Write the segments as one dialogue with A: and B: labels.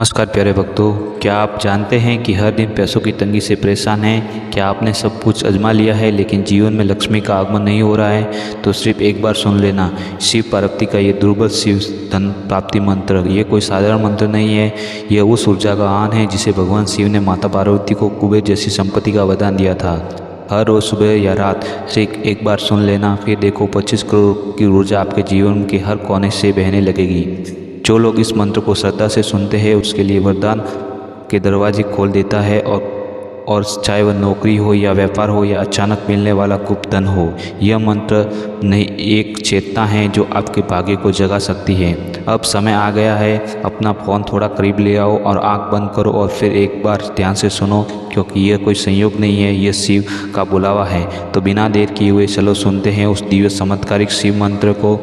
A: नमस्कार प्यारे भक्तों, क्या आप जानते हैं कि हर दिन पैसों की तंगी से परेशान हैं? क्या आपने सब कुछ आजमा लिया है लेकिन जीवन में लक्ष्मी का आगमन नहीं हो रहा है? तो सिर्फ एक बार सुन लेना, शिव पार्वती का ये दुर्लभ शिव धन प्राप्ति मंत्र, ये कोई साधारण मंत्र नहीं है। यह उस ऊर्जा का आन है जिसे भगवान शिव ने माता पार्वती को कुबेर जैसी संपत्ति का वरदान दिया था। हर रोज़ सुबह या रात सिर्फ एक बार सुन लेना, फिर देखो 25 करोड़ की ऊर्जा आपके जीवन के हर कोने से बहने लगेगी। जो लोग इस मंत्र को श्रद्धा से सुनते हैं उसके लिए वरदान के दरवाजे खोल देता है, और चाहे वह नौकरी हो या व्यापार हो या अचानक मिलने वाला गुप्त धन हो, यह मंत्र नहीं एक चेतना है जो आपके भाग्य को जगा सकती है। अब समय आ गया है, अपना फ़ोन थोड़ा करीब ले आओ और आंख बंद करो और फिर एक बार ध्यान से सुनो, क्योंकि यह कोई संयोग नहीं है, यह शिव का बुलावा है। तो बिना देर किए हुए चलो सुनते हैं उस दिव्य चमत्कारिक शिव मंत्र को।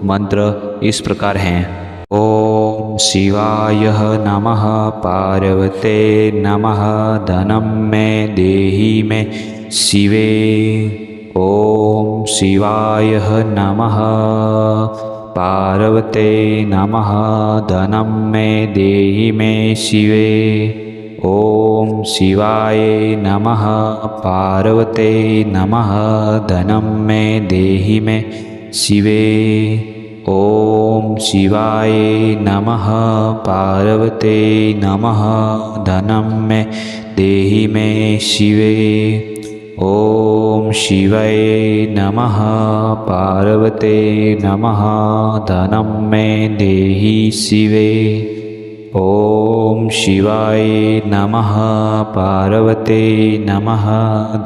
A: मंत्र इस प्रकार हैं। ओम शिवाय नमः, पार्वते नमः, धनं मे देहि मे शिवे। ओम शिवाय नमः, पार्वते नमः, धनं मे देहि मे शिवे। ओम शिवाय नमः, पार्वते नमः, धनं मे देहि मे शिवे। ओम शिवाय नमः, पार्वते नमः, धनं मे देहि मे शिवे। ओम शिवाय नमः, पार्वते नमः, धनं मे देहि शिवे। ओम शिवाय नमः, पार्वते नमः,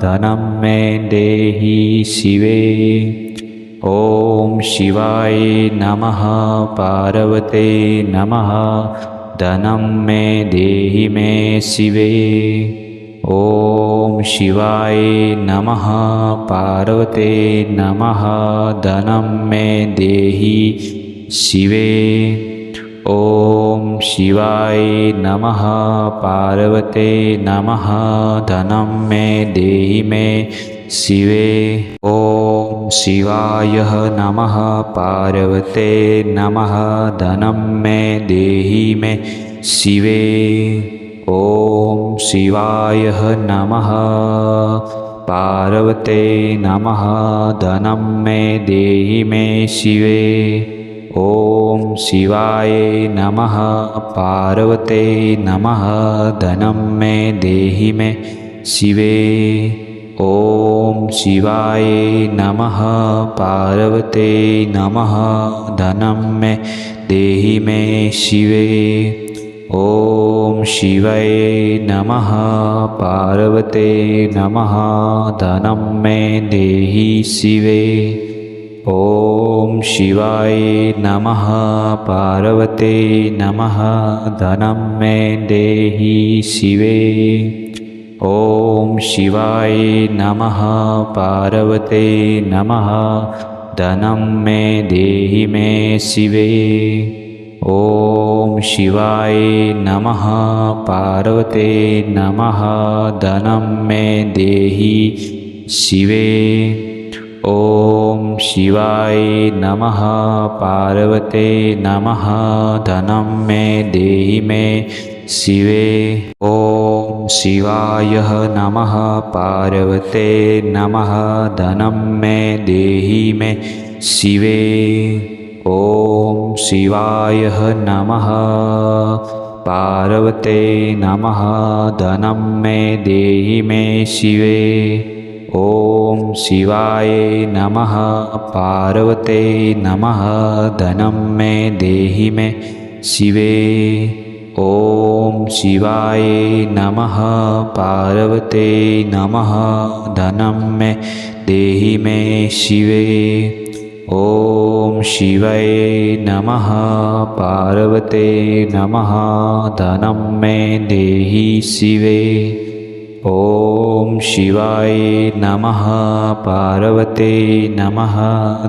A: धनं मे देहि शिवे। ओम शिवाय नमः, पार्वते नमः, धनं मे देहि मे शिवे। ओम शिवाय नमः, पार्वते नमः, धनं मे देहि शिवे। ओम शिवाय नमः, पार्वते नमः, धनं मे देहि मे शिवे। ओम शिवाय नमः, पार्वते नमः, धनं मे देहि मे शिवे। ओम शिवाय नमः, पार्वते नमः, धनं मे देहि मे शिवे। ओम शिवाय नमः, पार्वते नमः, धनं मे देहि मे शिवे। ओम शिवाय नमः, पार्वते नमः, धनं मे देहि मे शिवे। ओम शिवाय नमः, पार्वते नमः, धनं मे देहि शिवे। ओम शिवाय नमः, पार्वते नमः, धनं मे देहि शिवे। ओम शिवाय नमः, पार्वते नमः, धनं मे देहि मे शिवे। ओम शिवाय नमः, पार्वते नमः, धनं मे देहि शिवे। ओम शिवाय नमः, पार्वते नमः, धनं मे देहि मे शिवे। ओम शिवाय नमः, पार्वते नमः, धनं मे देहि मे शिवे। ओम शिवाय नमः, पार्वते नमः, धनं मे देहि मे शिवे। ओम शिवाय नमः, पार्वते नमः, धनं मे देहि मे शिवे। ओम शिवाय नमः, पार्वते नमः, धनं मे देहि मे शिवे। ओम शिवाय नमः, पार्वते नमः, धनं मे देहि शिवे। ओम शिवाय नमः, पार्वते नमः,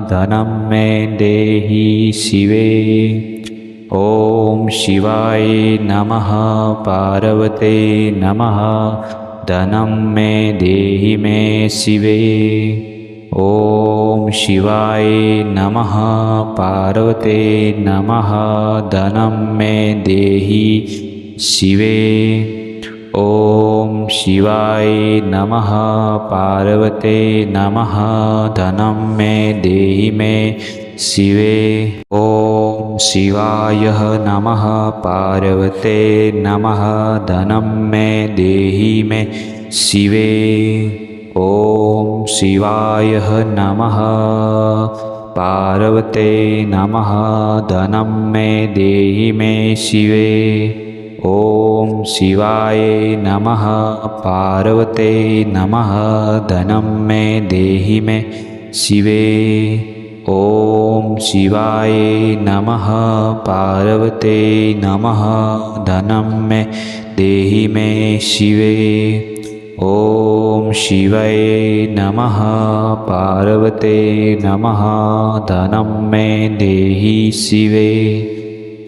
A: धनं मे देहि शिवे। ओम शिवाय नमः, पार्वते नमः, धनं मे देहि मे शिवे। ओम शिवाय नमः, पार्वते नमः, धनं मे देहि शिवे। ॐ शिवाय नमः। पार्वते नमः। धनं मे देहि मे शिवे। ॐ शिवाय नमः। पार्वते नमः। धनं मे देहि मे शिवे। ॐ शिवाय नमः। पार्वते नमः। धनं मे देहि मे शिवे। ॐ शिवाय नमः। पार्वते नमः। धनं मे देहि मे शिवे। ॐ शिवाय नमः। पार्वते नमः। धनं मे देहि मे शिवे। ॐ शिवाय नमः। पार्वते नमः। धनं मे देहि शिवे।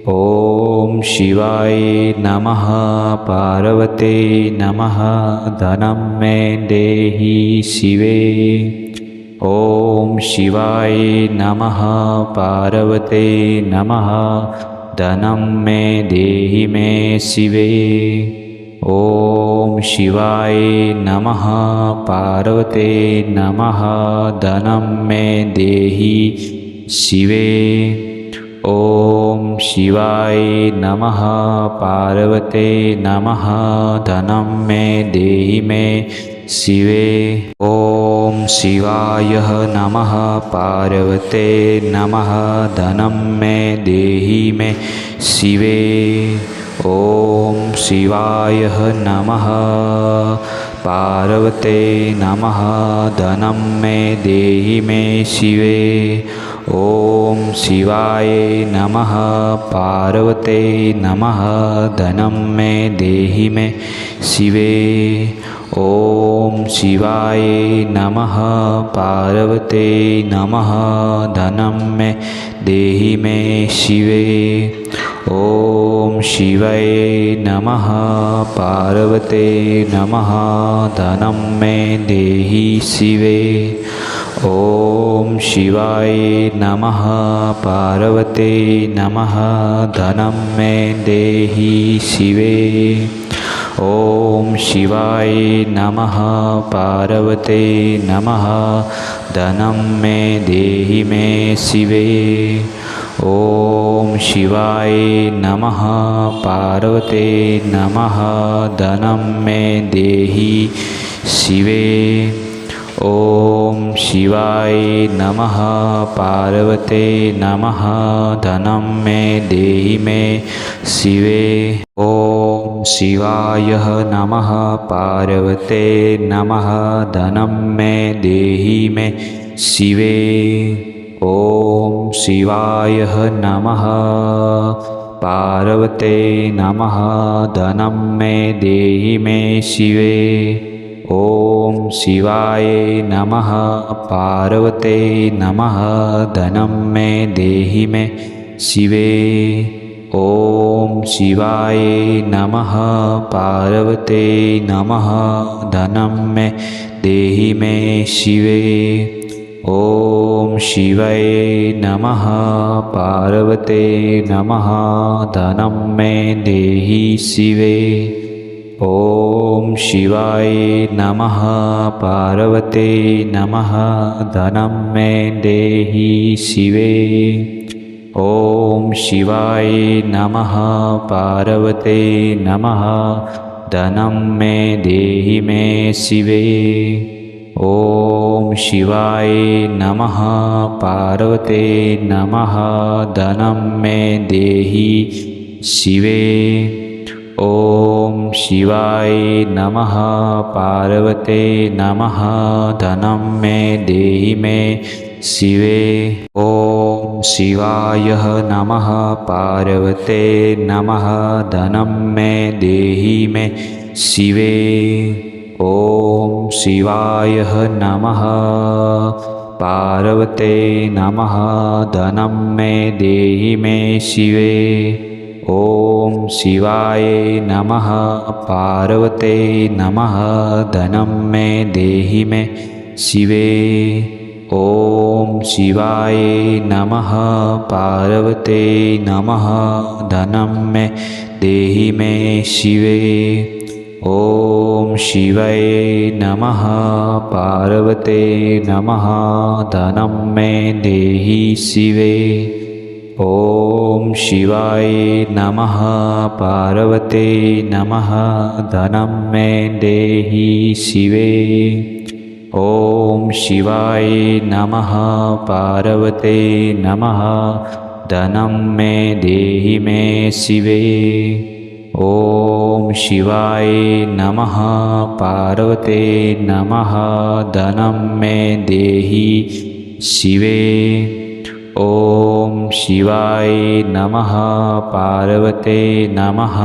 A: ॐ शिवाय नमः। पार्वते नमः। धनं मे देहि शिवे। ॐ शिवाय नमः। पार्वते नमः। धनं मे देहि मे शिवे। ॐ शिवाय नमः। पार्वते नमः। धनं मे देहि शिवे। ॐ शिवाय नमः। पार्वते नमः। धनं मे देहि मे शिवे। ॐ शिवाय नमः। पार्वते नमः। धनं मे देहि मे शिवे। ॐ शिवाय नमः। पार्वते नमः। धनं मे देहि मे शिवे। ॐ शिवाय नमः। पार्वते नमः। धनं मे देहि मे शिवे। ॐ शिवाय नमः। पार्वते नमः। धनं मे देहि मे शिवे। ॐ शिवाय नमः। पार्वते नमः। धनं मे देहि शिवे। ॐ शिवाय नमः। पार्वते नमः। धनं मे देहि शिवे। ॐ शिवाय नमः। पार्वते नमः। धनं मे देहि मे शिवे। ॐ शिवाय नमः। पार्वते नमः। धनं मे देहि शिवे। ॐ शिवाय नमः। पार्वते नमः। धनं मे देहि मे शिवे। ॐ शिवाय नमः। पार्वते नमः। धनं मे देहि मे शिवे। ॐ शिवाय नमः। पार्वते नमः। धनं मे देहि मे शिवे। ॐ शिवाय नमः। पार्वते नमः। धनं मे देहि मे शिवे। ॐ शिवाय नमः। पार्वते नमः। धनं मे देहि मे शिवे। ॐ शिवाय नमः। पार्वते नमः। धनं मे देहि शिवे। ॐ शिवाय नमः। पार्वते नमः। धनं मे देहि शिवे। ॐ शिवाय नमः। पार्वते नमः। धनं मे देहि मे शिवे। ॐ शिवाय नमः। पार्वते नमः। धनं मे देहि शिवे। ॐ शिवाय नमः। पार्वते नमः। धनं मे देहि मे शिवे। ॐ शिवाय नमः। पार्वते नमः। धनं मे देहि मे शिवे। ॐ शिवाय नमः। पार्वते नमः। धनं मे देहि मे शिवे। ॐ शिवाय नमः। पार्वते नमः। धनं मे देहि मे शिवे। ॐ शिवाय नमः पार्वते नमः धनं मे देहि मे शिवे। ॐ शिवाय नमः पार्वते नमः धनं मे देहि शिवे। ॐ शिवाय नमः पार्वते नमः धनं मे देहि शिवे। ॐ शिवाय नमः पार्वते नमः धनं मे देहि मे शिवे। ॐ शिवाय नमः पार्वते नमः धनं मे देहि शिवे। ॐ शिवाय नमः पार्वते नमः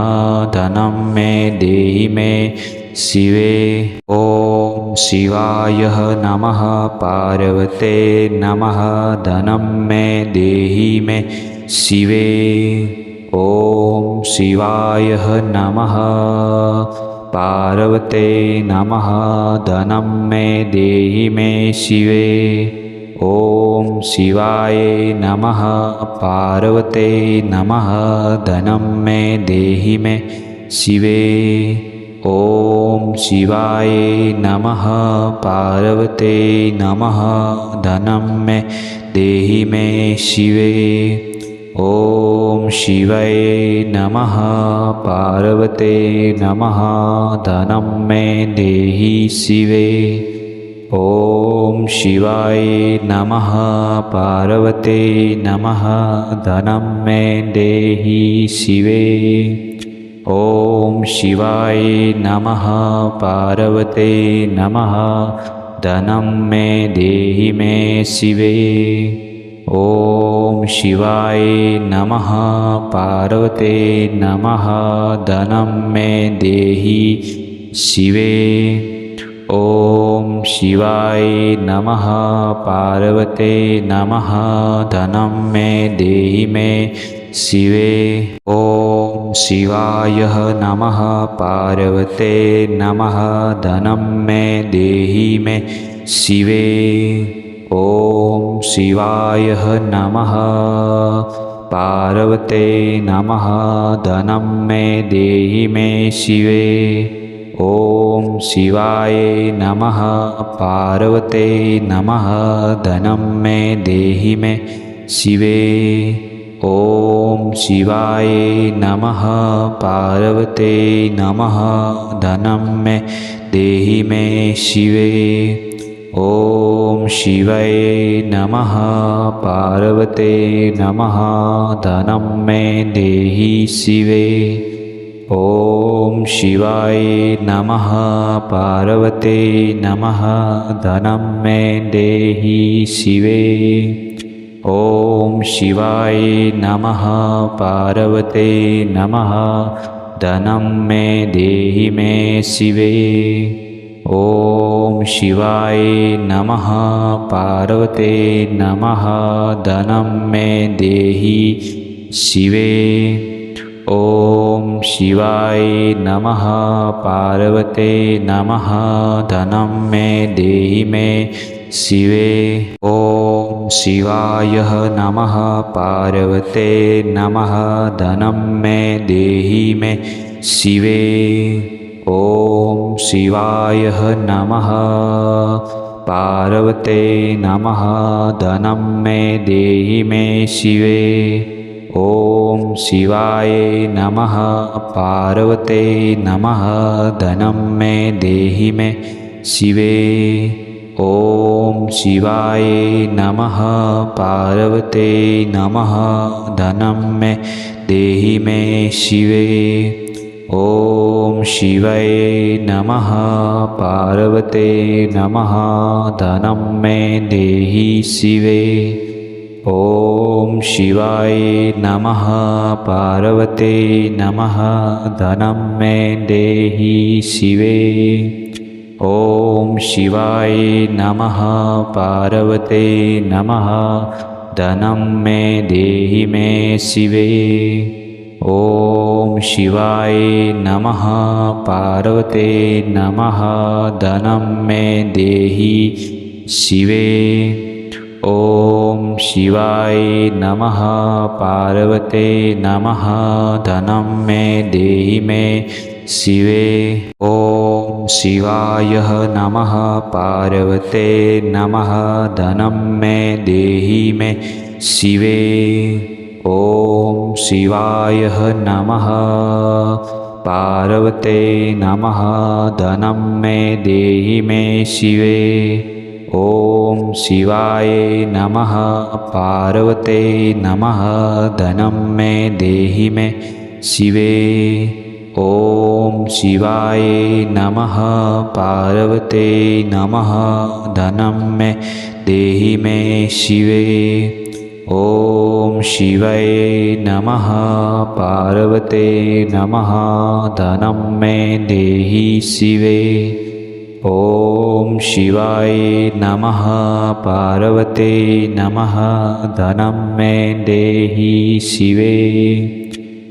A: धनं मे देहि मे शिवे। ॐ शिवाय नमः पार्वते नमः धनं मे देहि मे शिवे। ॐ शिवाय नमः पार्वते नमः धनं मे देहि मे शिवे। ॐ शिवाय नमः पार्वते नमः धनं मे देहि मे शिवे। ॐ शिवाय नमः पार्वते नमः धनं मे देहि मे शिवे। ॐ शिवाय नमः पार्वते नमः धनं मे देहि शिवे। ॐ शिवाय नमः पार्वते नमः धनं मे देहि शिवे। ॐ शिवाय नमः पार्वते नमः धनं मे देहि मे शिवे। ॐ शिवाय नमः पार्वते नमः धनं मे देहि शिवे। ॐ शिवाय नमः पार्वते नमः धनं मे देहि मे शिवे। ॐ शिवाय नमः पार्वते नमः धनं मे देहि मे शिवे। ॐ शिवाय नमः पार्वते नमः धनं मे देहि मे शिवे। ॐ शिवाय नमः पार्वते नमः धनं मे देहि मे शिवे। ॐ शिवाय नमः पार्वते नमः धनं मे देहि मे शिवे। ॐ शिवाय नमः पार्वते नमः धनं मे देहि शिवे। ॐ शिवाय नमः पार्वते नमः धनं मे देहि शिवे। ॐ शिवाय नमः पार्वते नमः धनं मे देहि मे शिवे। ॐ शिवाय नमः पार्वते नमः धनं मे देहि शिवे। ॐ शिवाय नमः पार्वते नमः धनं मे देहि मे शिवे। ॐ शिवाय नमः पार्वते नमः धनं मे देहि मे शिवे। ॐ शिवाय नमः पार्वते नमः धनं मे देहि मे शिवे। ॐ शिवाय नमः पार्वते नमः धनं मे देहि मे शिवे। ॐ शिवाय नमः पार्वते नमः धनं मे देहि मे शिवे। ॐ शिवाय नमः पार्वते नमः धनं मे देहि शिवे। ॐ शिवाय नमः पार्वते नमः धनं मे देहि शिवे। ॐ शिवाय नमः पार्वते नमः धनं मे देहि मे शिवे। ॐ शिवाय नमः पार्वते नमः धनं मे देहि शिवे। ॐ शिवाय नमः पार्वते नमः धनं मे देहि मे शिवे। ॐ शिवाय नमः पार्वते नमः धनं मे देहि मे शिवे। ॐ शिवाय नमः पार्वते नमः धनं मे देहि मे शिवे। ॐ शिवाय नमः पार्वते नमः धनं मे देहि मे शिवे। ॐ शिवाय नमः पार्वते नमः धनं मे देहि मे शिवे। ॐ शिवाय नमः पार्वते नमः धनं मे देहि शिवे। ॐ शिवाय नमः पार्वते नमः धनं मे देहि शिवे।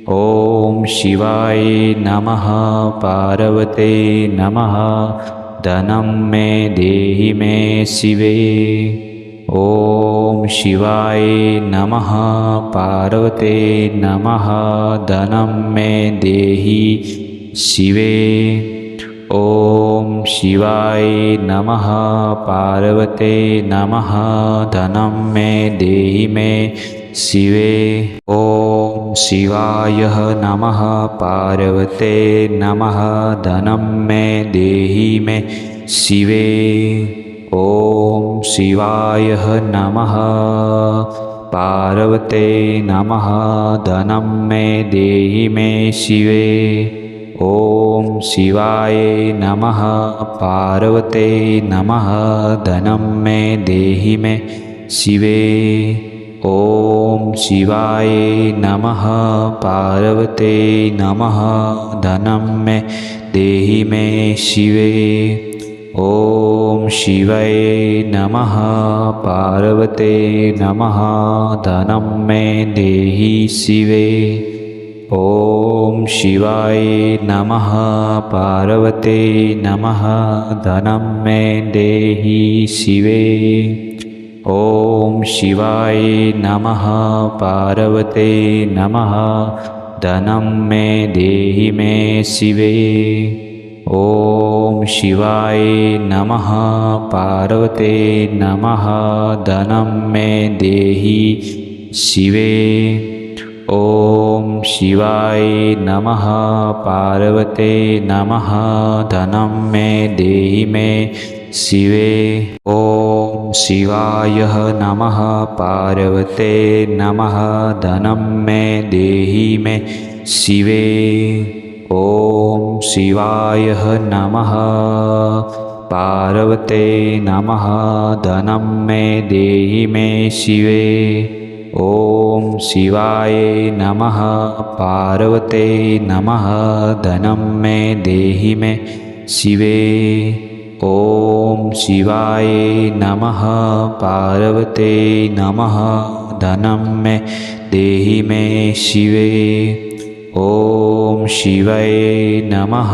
A: ॐ शिवाय नमः पार्वते नमः धनं मे देहि मे शिवे। ॐ शिवाय नमः पार्वते नमः धनं मे देहि शिवे। ॐ शिवाय नमः पार्वते नमः धनं मे देहि मे शिवे। ॐ शिवाय नमः पार्वते नमः धनं मे देहि मे शिवे। ॐ शिवाय नमः पार्वते नमः धनं मे देहि मे शिवे। ॐ शिवाय नमः पार्वते नमः धनं मे देहि मे शिवे। ॐ शिवाय नमः पार्वते नमः धनं मे देहि मे शिवे। ॐ शिवाय नमः पार्वते नमः धनं मे देहि शिवे। ॐ शिवाय नमः पार्वते नमः धनं मे देहि शिवे। ॐ शिवाय नमः पार्वते नमः धनं मे देहि मे शिवे। ॐ शिवाय नमः पार्वते नमः धनं मे देहि शिवे। ॐ शिवाय नमः पार्वते नमः धनं मे देहि मे शिवे। ॐ शिवाय नमः पार्वते नमः धनं मे देहि मे शिवे। ॐ शिवाय नमः पार्वते नमः धनं मे देहि मे शिवे। ॐ शिवाय नमः पार्वते नमः धनं मे देहि मे शिवे। ॐ शिवाय नमः पार्वते नमः धनं मे देहि मे शिवे। ॐ शिवाय नमः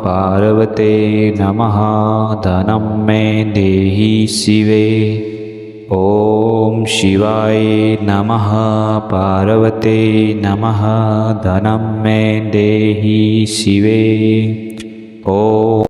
A: पार्वते नमः धनं मे देहि शिवे। ॐ शिवाय नमः पार्वते नमः धनं मे देहि शिवे। ॐ